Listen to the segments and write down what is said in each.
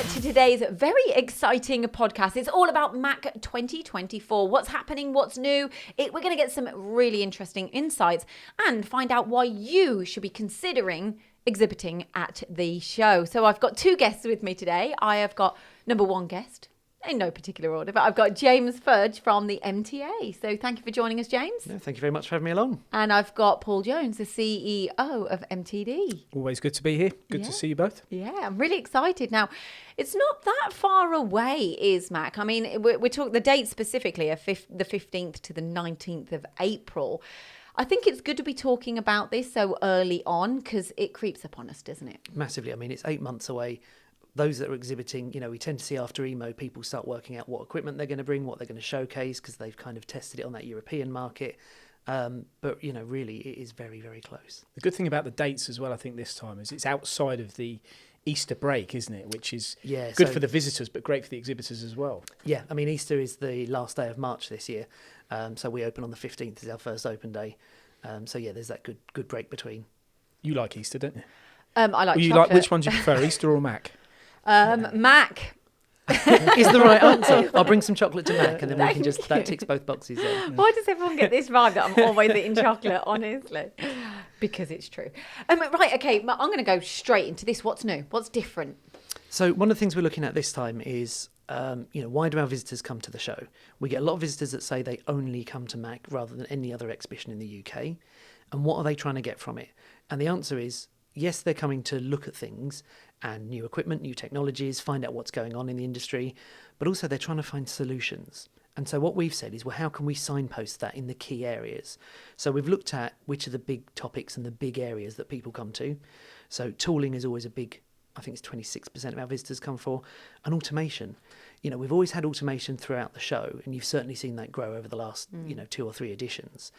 to today's very exciting podcast. It's all about MACH 2024. What's happening? What's new? We're going to get some really interesting insights and find out why you should be considering exhibiting at the show. So I've got two guests with me today. I have got number one guest, in no particular order, but I've got James Fudge from the MTA. So thank you for joining us, James. No, thank you very much for having me along. And I've got Paul Jones, the CEO of MTD. Always good to be here. Good to see you both. Yeah, I'm really excited. Now, it's not that far away, is MACH? I mean, we're talking, the date specifically, the 15th to the 19th of April. I think it's good to be talking about this so early on because it creeps up on us, doesn't it? Massively. I mean, it's 8 months away. Those that are exhibiting, we tend to see after EMO, people start working out what equipment they're going to bring, what they're going to showcase, because they've kind of tested it on that European market. But, really, it is very, very close. The good thing about the dates as well, I think, this time is it's outside of the Easter break, isn't it? Which is good for the visitors, but great for the exhibitors as well. Yeah, I mean, Easter is the last day of March this year. So we open on the 15th is our first open day. There's that good break between. You like Easter, don't you? I like chocolate. Which one do you prefer, Easter or MACH? MACH. Is the right answer. I'll bring some chocolate to MACH and then we can that ticks both boxes there. Why does everyone get this vibe that I'm always eating chocolate, honestly? Because it's true. Right, okay, I'm going to go straight into this. What's new? What's different? So one of the things we're looking at this time is, why do our visitors come to the show? We get a lot of visitors that say they only come to MACH rather than any other exhibition in the UK. And what are they trying to get from it? And the answer is, yes, they're coming to look at things and new equipment, new technologies, find out what's going on in the industry, but also they're trying to find solutions. And so what we've said is, well, how can we signpost that in the key areas? So we've looked at which are the big topics and the big areas that people come to. So tooling is always a big, I think it's 26% of our visitors come for, and automation. We've always had automation throughout the show, and you've certainly seen that grow over the last, 2 or 3 editions.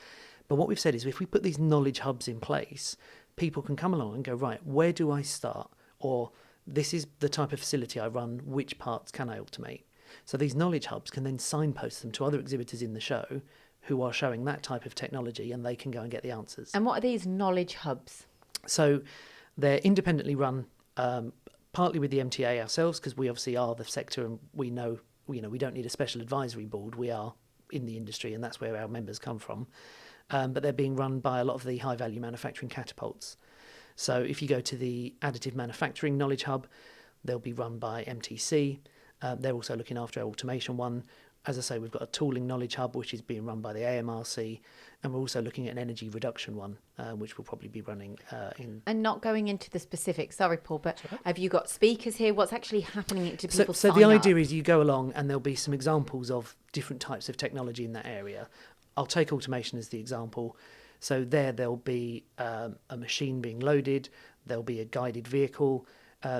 But what we've said is, if we put these knowledge hubs in place, people can come along and go, right, where do I start? Or this is the type of facility I run, which parts can I automate? So these knowledge hubs can then signpost them to other exhibitors in the show who are showing that type of technology, and they can go and get the answers. And what are these knowledge hubs? So they're independently run, partly with the MTA ourselves, because we obviously are the sector and we know, we don't need a special advisory board. We are in the industry and that's where our members come from. But they're being run by a lot of the high-value manufacturing catapults. So if you go to the Additive Manufacturing Knowledge Hub, they'll be run by MTC. They're also looking after our automation one. As I say, we've got a Tooling Knowledge Hub, which is being run by the AMRC. And we're also looking at an energy reduction one, which will probably be running in... And not going into the specifics, sorry, Paul, but have you got speakers here? What's actually happening to people So the idea is you go along and there'll be some examples of different types of technology in that area. I'll take automation as the example. So there'll be a machine being loaded, there'll be a guided vehicle,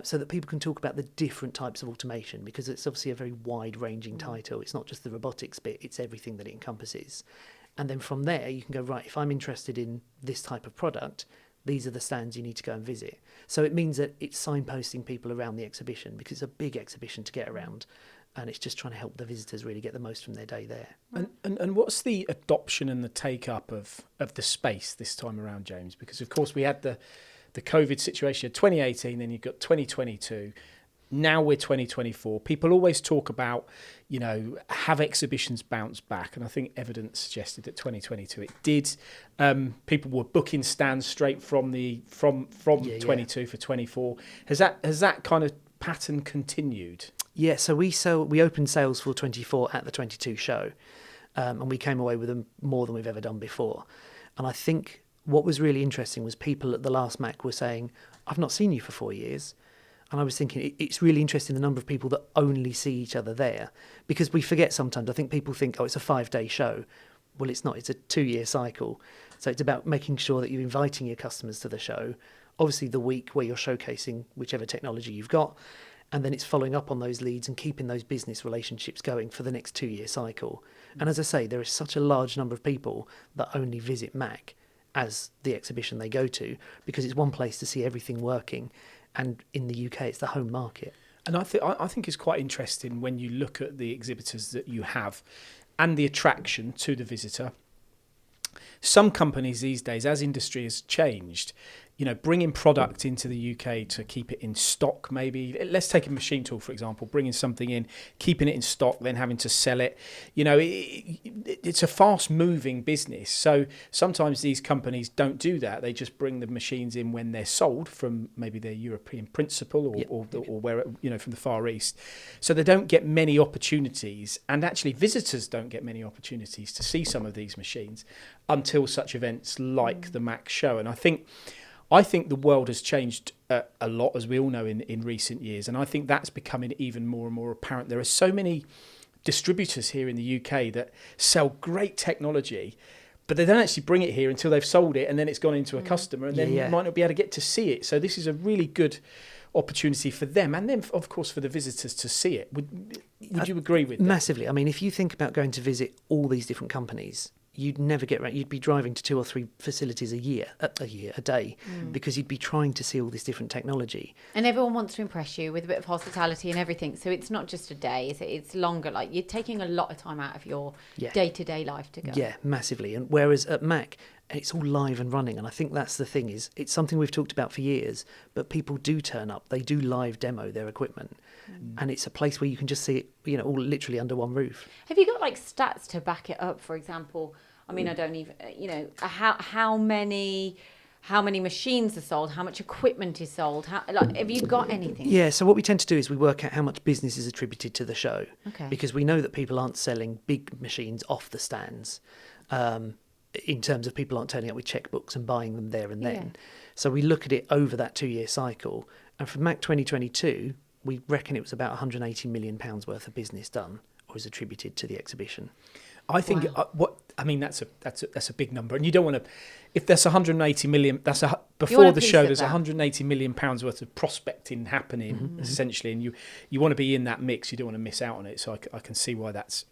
so that people can talk about the different types of automation, because it's obviously a very wide-ranging title. It's not just the robotics bit, it's everything that it encompasses. And then from there, you can go, right, if I'm interested in this type of product, these are the stands you need to go and visit. So it means that it's signposting people around the exhibition, because it's a big exhibition to get around. And it's just trying to help the visitors really get the most from their day there. And what's the adoption and the take-up of the space this time around, James? Because, of course, we had the COVID situation, 2018, then you've got 2022. Now we're 2024. People always talk about, have exhibitions bounce back? And I think evidence suggested that 2022 it did. People were booking stands straight from 22 for 24. Has that kind of pattern continued? Yeah, so we opened sales for 24 at the 22 show, and we came away with them more than we've ever done before. And I think what was really interesting was people at the last MACH were saying, I've not seen you for 4 years. And I was thinking, it's really interesting the number of people that only see each other there, because we forget sometimes. I think people think, it's a 5-day show. Well, it's not. It's a 2-year cycle. So it's about making sure that you're inviting your customers to the show. Obviously, the week where you're showcasing whichever technology you've got, and then it's following up on those leads and keeping those business relationships going for the next 2-year cycle. And as I say, there is such a large number of people that only visit MACH as the exhibition they go to, because it's one place to see everything working. And in the UK, it's the home market. And I think it's quite interesting when you look at the exhibitors that you have and the attraction to the visitor. Some companies these days, as industry has changed, bringing product into the UK to keep it in stock, maybe. Let's take a machine tool, for example, bringing something in, keeping it in stock, then having to sell it. It's a fast-moving business. So sometimes these companies don't do that. They just bring the machines in when they're sold from maybe their European principal or where, from the Far East. So they don't get many opportunities, and actually visitors don't get many opportunities to see some of these machines until such events like the MACH show. And I think the world has changed a lot, as we all know, in recent years. And I think that's becoming even more and more apparent. There are so many distributors here in the UK that sell great technology, but they don't actually bring it here until they've sold it, and then it's gone into a customer, and then you might not be able to get to see it. So this is a really good opportunity for them, and then, of course, for the visitors to see it. Would you agree with that? Massively. I mean, if you think about going to visit all these different companies, you'd never get around. You'd be driving to 2 or 3 facilities a day, because you'd be trying to see all this different technology. And everyone wants to impress you with a bit of hospitality and everything. So it's not just a day, it's longer. Like, you're taking a lot of time out of your day-to-day life to go. Yeah, massively. And whereas at MACH, it's all live and running. And I think that's the thing, is it's something we've talked about for years, but people do turn up. They do live demo their equipment. And it's a place where you can just see it, all literally under one roof. Have you got stats to back it up? For example, I mean, I don't even, how many machines are sold, how much equipment is sold, have you got anything? Yeah, so what we tend to do is we work out how much business is attributed to the show. Okay. Because we know that people aren't selling big machines off the stands, in terms of people aren't turning up with checkbooks and buying them there and then. Yeah. So we look at it over that 2-year cycle. And for MACH 2022, we reckon it was about £180 million worth of business done or is attributed to the exhibition. I think that's a big number, and you don't want to. If there's 180 million, before the show. There's 180 million pounds worth of prospecting happening, essentially, and you want to be in that mix. You don't want to miss out on it. So I can see why that's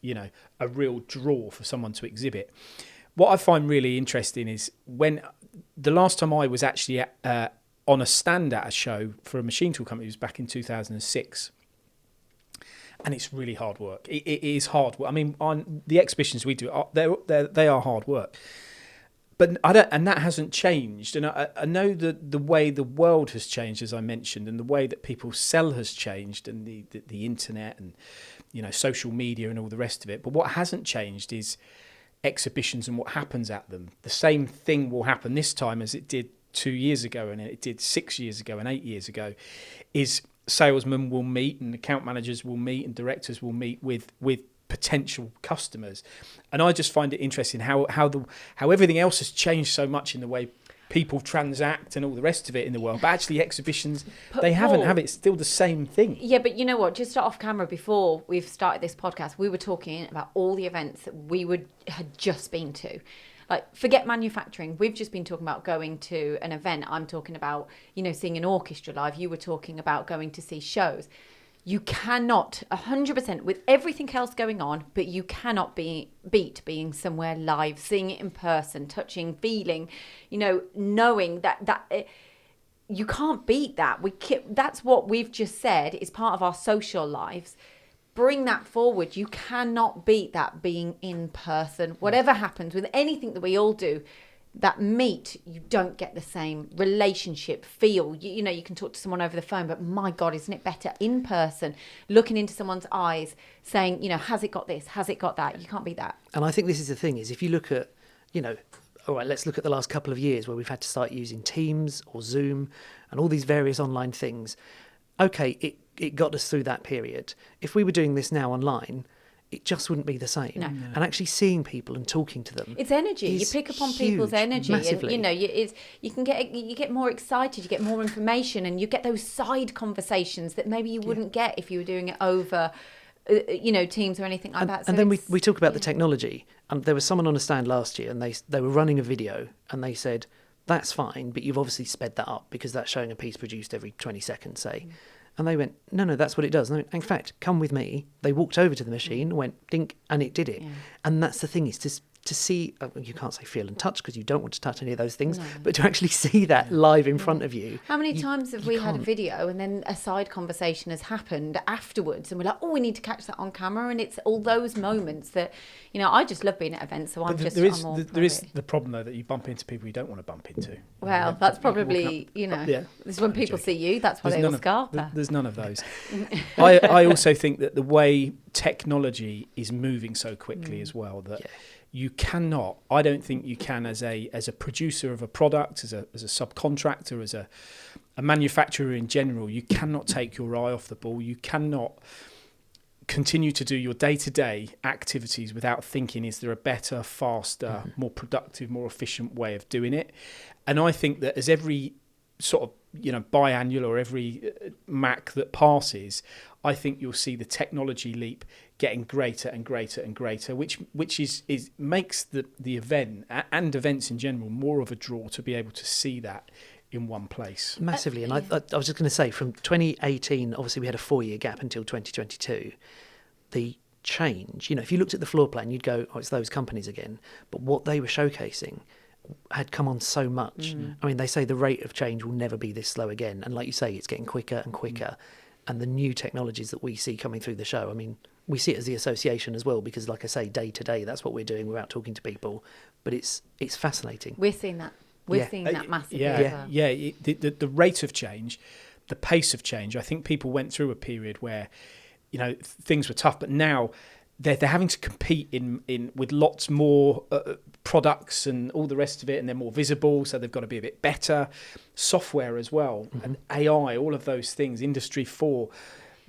a real draw for someone to exhibit. What I find really interesting is when the last time I was actually on a stand at a show for a machine tool company was back in 2006. And it's really hard work. It is hard work. I mean, on the exhibitions we do, they are hard work. But and that hasn't changed. And I know that the way the world has changed, as I mentioned, and the way that people sell has changed, and the internet and social media and all the rest of it. But what hasn't changed is exhibitions and what happens at them. The same thing will happen this time as it did 2 years ago, and it did 6 years ago and 8 years ago. Is salesmen will meet and account managers will meet and directors will meet with potential customers. And I just find it interesting how everything else has changed so much in the way people transact and all the rest of it in the world. But actually exhibitions, they haven't have it. Still the same thing. Yeah, but you know what? Just off camera, before we've started this podcast, we were talking about all the events that we had just been to. Like, forget manufacturing. We've just been talking about going to an event. I'm talking about, seeing an orchestra live. You were talking about going to see shows. You cannot, 100%, with everything else going on, but you cannot beat being somewhere live, seeing it in person, touching, feeling, knowing that you can't beat that. That's what we've just said is part of our social lives. Bring that forward. You cannot beat that being in person. Whatever happens with anything that we all do, that meet, you don't get the same relationship feel. You can talk to someone over the phone, but my God, isn't it better in person, looking into someone's eyes, saying, has it got this? Has it got that? You can't beat that. And I think this is the thing, is if you look at, all right, let's look at the last couple of years where we've had to start using Teams or Zoom and all these various online things. Okay, it got us through that period. If we were doing this now online, it just wouldn't be the same. No. And actually seeing people and talking to them, it's energy. You pick up on people's energy, massively. And you get more excited. You get more information, and you get those side conversations that maybe you wouldn't get if you were doing it over, Teams or anything like that. So and then we talk about the technology. And there was someone on a stand last year, and they were running a video, and they said, "That's fine, but you've obviously sped that up because that's showing a piece produced every 20 seconds, say." And they went, no, that's what it does. And they went, in fact, come with me. They walked over to the machine, went dink, and it did it. Yeah. And that's the thing, is to see, you can't say feel and touch because you don't want to touch any of those things, but to actually see that live in front of you. How many times have we had a video and then a side conversation has happened afterwards and we're like, oh, we need to catch that on camera, and it's all those moments that, I just love being at events, so there is the problem though that you bump into people you don't want to bump into. Well, that's probably, this is when people see you, that's why they all scarper. There's none of those. I also think that the way technology is moving so quickly as well, that you cannot, I don't think you can, as a producer of a product, as a subcontractor, as a manufacturer in general, you cannot take your eye off the ball. You cannot continue to do your day-to-day activities without thinking, is there a better, faster, more productive, more efficient way of doing it? And I think that as every sort of biannual or every MAC that passes, I think you'll see the technology leap getting greater and greater and greater, which makes the event and events in general more of a draw to be able to see that in one place. Massively. And I was just going to say, from 2018, obviously we had a 4-year gap until 2022. The change, if you looked at the floor plan, you'd go, oh, it's those companies again. But what they were showcasing had come on so much. I mean, they say the rate of change will never be this slow again. And like you say, it's getting quicker and quicker. And the new technologies that we see coming through the show, I mean, we see it as the association as well, because like I say, day to day, that's what we're doing. We're out talking to people. But it's fascinating. We're seeing that. We're seeing that massively. The rate of change, the pace of change. I think people went through a period where, things were tough, but now they're having to compete in with lots more products and all the rest of it, and they're more visible, so they've got to be a bit better. Software as well, and AI, all of those things, Industry 4,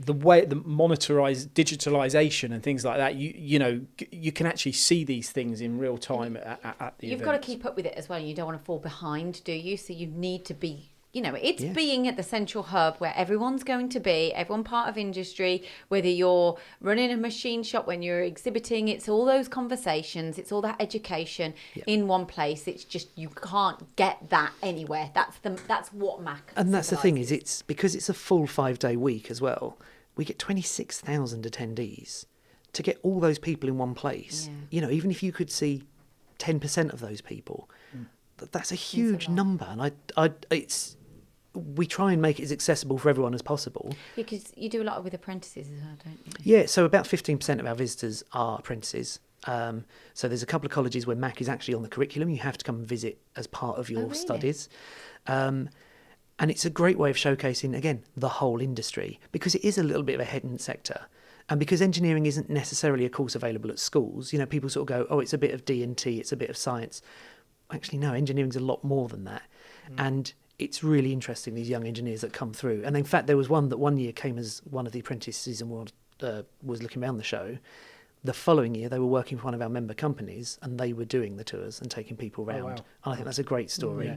the way the digitalization and things like that, you can actually see these things in real time at the You've got to keep up with it as well. You don't want to fall behind, do you? So you need to be, it's being at the central hub where everyone's going to be, everyone part of industry, whether you're running a machine shop, when you're exhibiting, it's all those conversations, it's all that education in one place. It's just, you can't get that anywhere. That's what MAC. And that's the thing, is it's because it's a full 5-day week as well. We get 26,000 attendees. To get all those people in one place, even if you could see 10% of those people, that's a huge number. And we try and make it as accessible for everyone as possible. Because you do a lot with apprentices as well, don't you? Yeah, so about 15% of our visitors are apprentices. So there's a couple of colleges where MAC is actually on the curriculum. You have to come and visit as part of your studies. And it's a great way of showcasing, again, the whole industry, because it is a little bit of a hidden sector. And because engineering isn't necessarily a course available at schools, people sort of go, oh, it's a bit of D&T, it's a bit of science. Actually, no, engineering's a lot more than that. And it's really interesting, these young engineers that come through. And in fact, there was one that one year came as one of the apprentices and was looking around the show. The following year, they were working for one of our member companies, and they were doing the tours and taking people around. Oh, wow. And I think that's a great story. Yeah.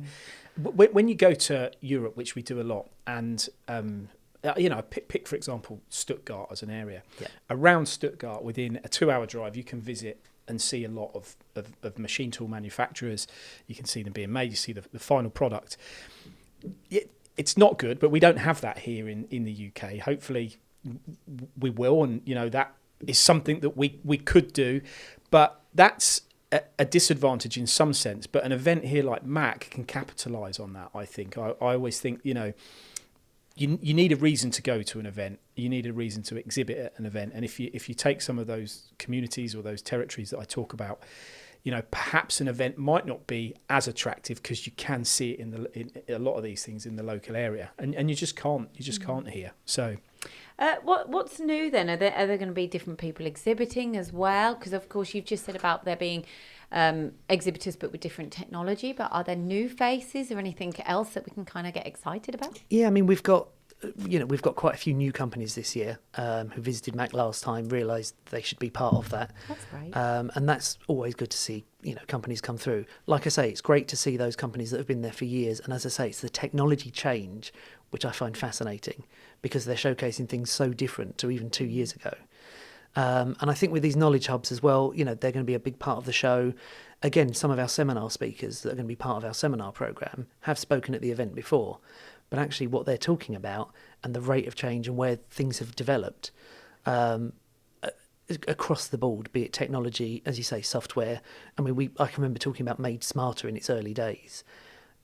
When you go to Europe, which we do a lot, and pick for example Stuttgart as an area. Yeah. Around Stuttgart, within a 2-hour drive, you can visit and see a lot of machine tool manufacturers. You can see them being made. You see the final product. It's not good, but we don't have that here in the UK. Hopefully we will, and that is something that we could do, but that's a disadvantage in some sense. But an event here like MAC can capitalise on that, I think. I always think, you need a reason to go to an event. You need a reason to exhibit at an event. And if you take some of those communities or those territories that I talk about, perhaps an event might not be as attractive because you can see it in a lot of these things in the local area, and you just can't here. So, what's new then? Are there going to be different people exhibiting as well? Because of course you've just said about there being exhibitors but with different technology. But are there new faces or anything else that we can kind of get excited about? Yeah, I mean we've got quite a few new companies this year who visited MAC last time, realised they should be part of that. That's great. And that's always good to see, companies come through. Like I say, it's great to see those companies that have been there for years. And as I say, it's the technology change, which I find fascinating, because they're showcasing things so different to even 2 years ago. And I think with these knowledge hubs as well, they're going to be a big part of the show. Again, some of our seminar speakers that are going to be part of our seminar programme have spoken at the event before. But actually what they're talking about and the rate of change and where things have developed, across the board, be it technology, as you say, software. I mean, I can remember talking about Made Smarter in its early days.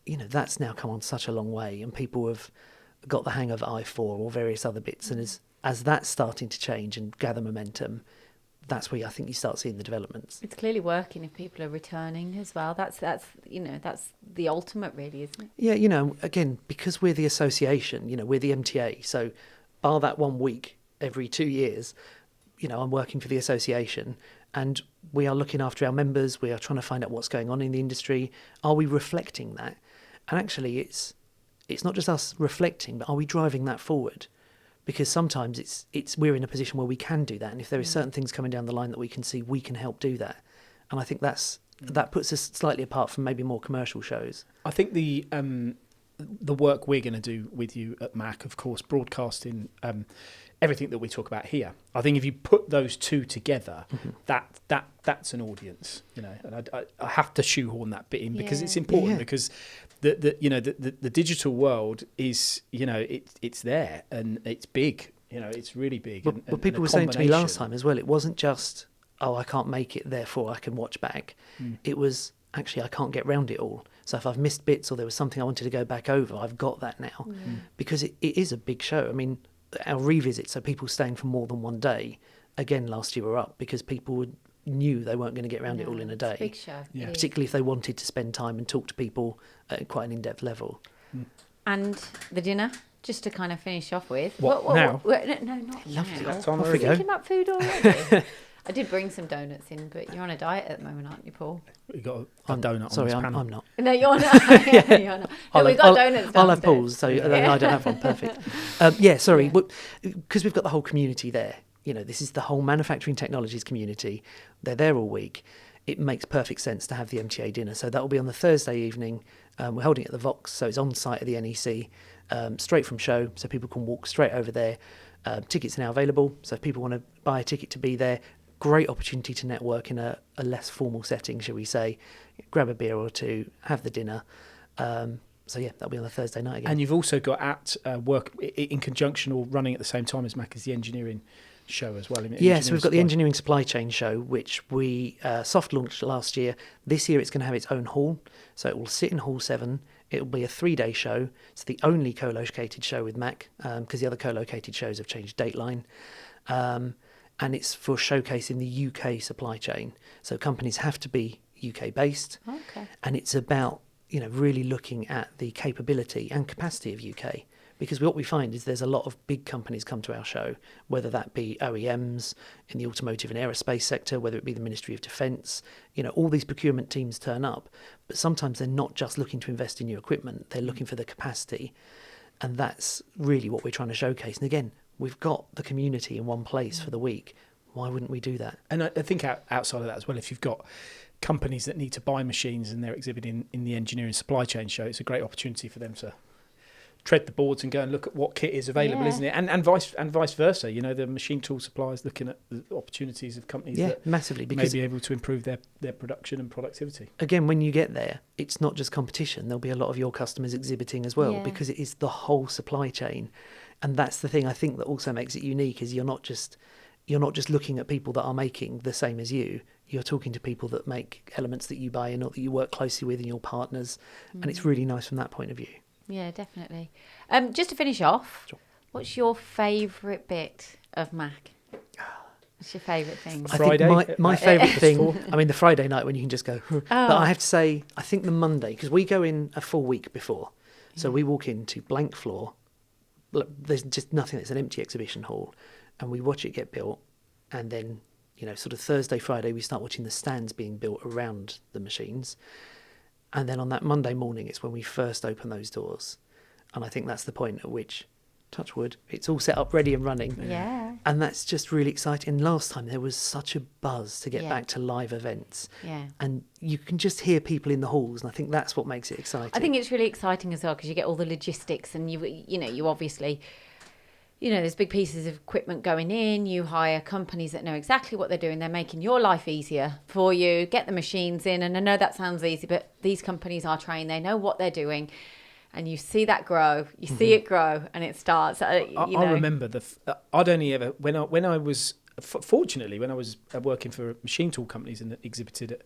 That's now come on such a long way, and people have got the hang of i4 or various other bits. And as that's starting to change and gather momentum, that's where I think you start seeing the developments. It's clearly working if people are returning as well. That's the ultimate, really, isn't it? Yeah, again, because we're the association, we're the MTA. So bar that 1 week every 2 years, I'm working for the association, and we are looking after our members. We are trying to find out what's going on in the industry. Are we reflecting that? And actually, it's not just us reflecting, but are we driving that forward? Because sometimes we're in a position where we can do that, and if there are certain things coming down the line that we can see, we can help do that. And I think that puts us slightly apart from maybe more commercial shows. I think the work we're going to do with you at MACH, of course, broadcasting everything that we talk about here. I think if you put those two together, that's an audience, And I have to shoehorn that bit in because it's important because the digital world is it's there and it's big. It's really big. But people were saying to me last time as well, it wasn't just I can't make it, therefore I can watch back. It was actually I can't get round it all. So if I've missed bits or there was something I wanted to go back over, I've got that now because it is a big show. I mean, our revisits, so people staying for more than one day, again last year were up because people knew they weren't going to get around it all in a day. It's a big show. Yeah. Particularly if they wanted to spend time and talk to people at quite an in-depth level. And the dinner, just to kind of finish off with. What now? No, not Lovely. now. Off we You're go. thinking about food already? I did bring some donuts in, but you're on a diet at the moment, aren't you, Paul? We got a donut Sorry, on this panel. I'm not. No, you're not. You're not. No, we've got donuts downstairs. I'll have Paul's, so I don't have one. Perfect. Because we've got the whole community there. This is the whole manufacturing technologies community. They're there all week. It makes perfect sense to have the MTA dinner. So that will be on the Thursday evening. We're holding it at the Vox, so it's on site at the NEC, straight from show, so people can walk straight over there. Tickets are now available, so if people want to buy a ticket to be there, great opportunity to network in a less formal setting, shall we say. Grab a beer or two, have the dinner. That'll be on the Thursday night again. And you've also got at work in conjunction or running at the same time as MACH is the engineering show as well. So we've got the engineering supply chain show, which we soft launched last year. This year it's going to have its own hall, so it will sit in Hall 7. It will be a 3-day show. It's the only co-located show with MACH because the other co-located shows have changed dateline. And it's for showcasing the UK supply chain. So companies have to be UK based. Okay. And it's about, really looking at the capability and capacity of UK. Because what we find is there's a lot of big companies come to our show, whether that be OEMs in the automotive and aerospace sector, whether it be the Ministry of Defence, all these procurement teams turn up. But sometimes they're not just looking to invest in new equipment, they're looking for the capacity. And that's really what we're trying to showcase. And again, we've got the community in one place for the week. Why wouldn't we do that? And I think outside of that as well, if you've got companies that need to buy machines and they're exhibiting in the engineering supply chain show, it's a great opportunity for them to tread the boards and go and look at what kit is available, isn't it? And vice versa. The machine tool suppliers looking at the opportunities of companies that massively, because may be able to improve their production and productivity. Again, when you get there, it's not just competition. There'll be a lot of your customers exhibiting as well because it is the whole supply chain. And that's the thing I think that also makes it unique is you're not just looking at people that are making the same as you. You're talking to people that make elements that you buy in or that you work closely with and your partners. And it's really nice from that point of view. Yeah, definitely. Just to finish off, What's your favourite bit of MACH? What's your favourite thing? Friday? I think my favourite thing, I mean, the Friday night when you can just go, but I have to say, I think the Monday, because we go in a full week before. So we walk into blank floor, there's just nothing, it's an empty exhibition hall, and we watch it get built, and then, sort of Thursday, Friday, we start watching the stands being built around the machines. And then on that Monday morning, it's when we first open those doors. And I think that's the point at which, touch wood, it's all set up, ready and running. Yeah. And that's just really exciting. And last time there was such a buzz to get back to live events. Yeah. And you can just hear people in the halls, and I think that's what makes it exciting. I think it's really exciting as well because you get all the logistics, and you obviously, there's big pieces of equipment going in. You hire companies that know exactly what they're doing. They're making your life easier for you. Get the machines in, and I know that sounds easy, but these companies are trained. They know what they're doing. And you see that grow, you see it grow, and it starts. I remember I'd only ever when I was fortunately, when I was working for machine tool companies and exhibited at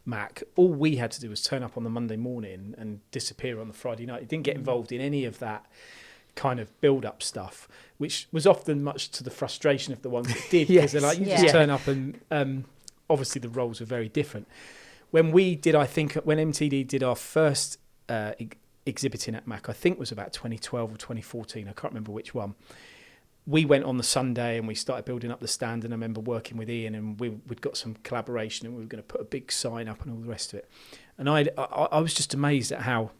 MACH, all we had to do was turn up on the Monday morning and disappear on the Friday night. It didn't get involved in any of that kind of build-up stuff, which was often much to the frustration of the ones that did, because they're like, you just turn up and obviously the roles were very different. When we did, I think, when MTD did our first exhibiting at MACH, I think was about 2012 or 2014, I can't remember which one. We went on the Sunday and we started building up the stand, and I remember working with Ian, and we'd got some collaboration, and we were going to put a big sign up and all the rest of it. And I was just amazed at how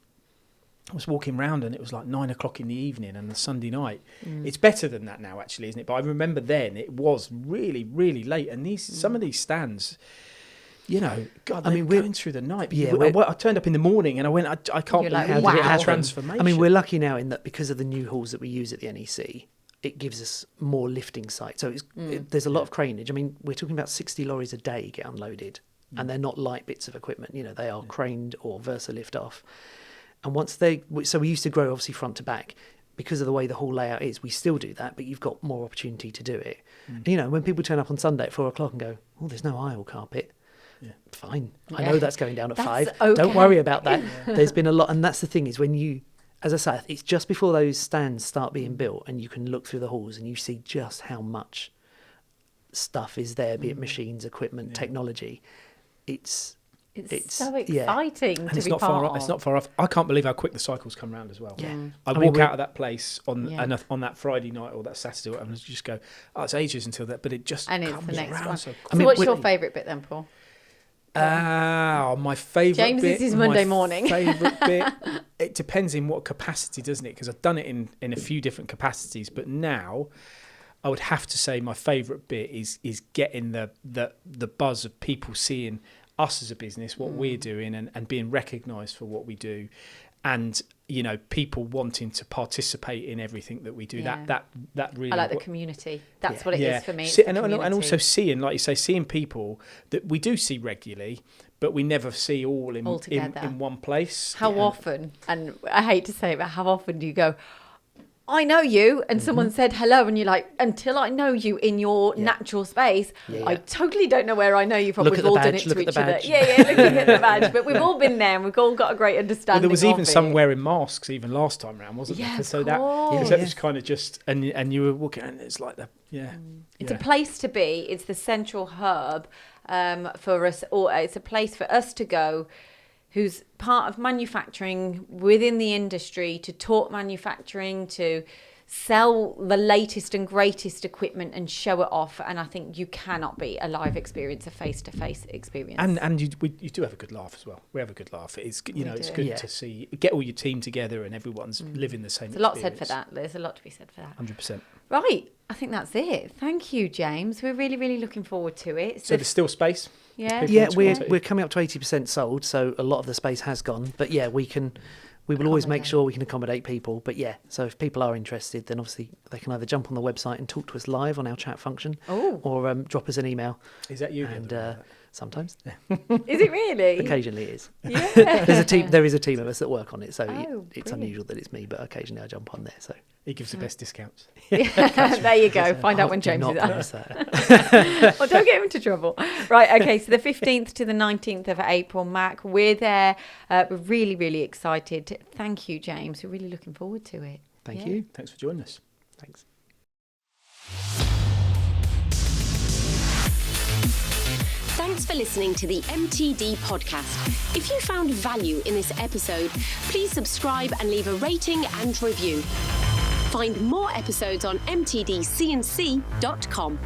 I was walking around, and it was like 9 o'clock in the evening and the Sunday night. It's better than that now, actually, isn't it? But I remember then it was really, really late, and some of these stands, you know, God, I mean, we're going through the night. Yeah, I turned up in the morning and I went, I can't believe how did it happen. Transformation. I mean, we're lucky now in that because of the new halls that we use at the NEC, it gives us more lifting sites. So there's a lot of craneage. I mean, we're talking about 60 lorries a day get unloaded, and they're not light bits of equipment. You know, they are craned or Versa lift off. And so we used to grow obviously front to back. Because of the way the hall layout is, we still do that, but you've got more opportunity to do it. And, you know, when people turn up on Sunday at 4 o'clock and go, oh, there's no aisle carpet. Yeah. Fine. I know that's going down at 5. Okay. Don't worry about that. There's been a lot. And that's the thing is when you, as I say, it's just before those stands start being built and you can look through the halls and you see just how much stuff is there, be it machines, equipment, technology. It's so exciting to it's be not part far of. off. It's not far off. I can't believe how quick the cycles come round as well. Yeah. I walk out of that place on that Friday night or that Saturday and just go, oh, it's ages until that, but it just and comes it's the next around one. so quick. So what's your favourite bit then, Paul? My favourite James, bit. this is Monday morning. Favourite bit. It depends in what capacity, doesn't it? Because I've done it in a few different capacities, but now I would have to say my favourite bit is getting the buzz of people seeing us as a business, what we're doing, and being recognised for what we do, and you know, people wanting to participate in everything that we do. That really, I like the community. That's what it is for me. And also seeing, like you say, seeing people that we do see regularly, but we never see all in one place. How often, and I hate to say it, but how often do you go, I know you, and someone said hello, and you're like, until I know you in your natural space, I totally don't know where I know you from. We've all done it to each other. Looking at the badge. But we've all been there, and we've all got a great understanding. Well, there was even some wearing masks even last time round, wasn't there? Yeah, so that was kind of just, and you were walking, and it's like It's a place to be. It's the central hub for us, or it's a place for us to go, who's part of manufacturing within the industry, to talk manufacturing, to sell the latest and greatest equipment and show it off. And I think you cannot beat a live experience, a face-to-face experience. And you do have a good laugh as well. We have a good laugh. It's it's good to see, get all your team together and everyone's living the same experience. There's a lot said for that. There's a lot to be said for that. 100%. Right. I think that's it. Thank you, James. We're really, really looking forward to it. So there's still space? Yeah. We're coming up to 80% sold, so a lot of the space has gone. But we will always make sure we can accommodate people. But so if people are interested, then obviously they can either jump on the website and talk to us live on our chat function, or drop us an email. Is that you? And sometimes. Is it really? Occasionally it is. Yeah. There is a team of us that work on it, so it's brilliant. Unusual that it's me, but occasionally I jump on there. So he gives the best discounts. There you go. Find out when James is that. Well, don't get him into trouble. Right, okay, so the 15th to the 19th of April, MACH, we're there. We're really, really excited. Thank you, James. We're really looking forward to it. Thank you. Thanks for joining us. Thanks. Thanks for listening to the MTD podcast. If you found value in this episode, please subscribe and leave a rating and review. Find more episodes on mtdcnc.com.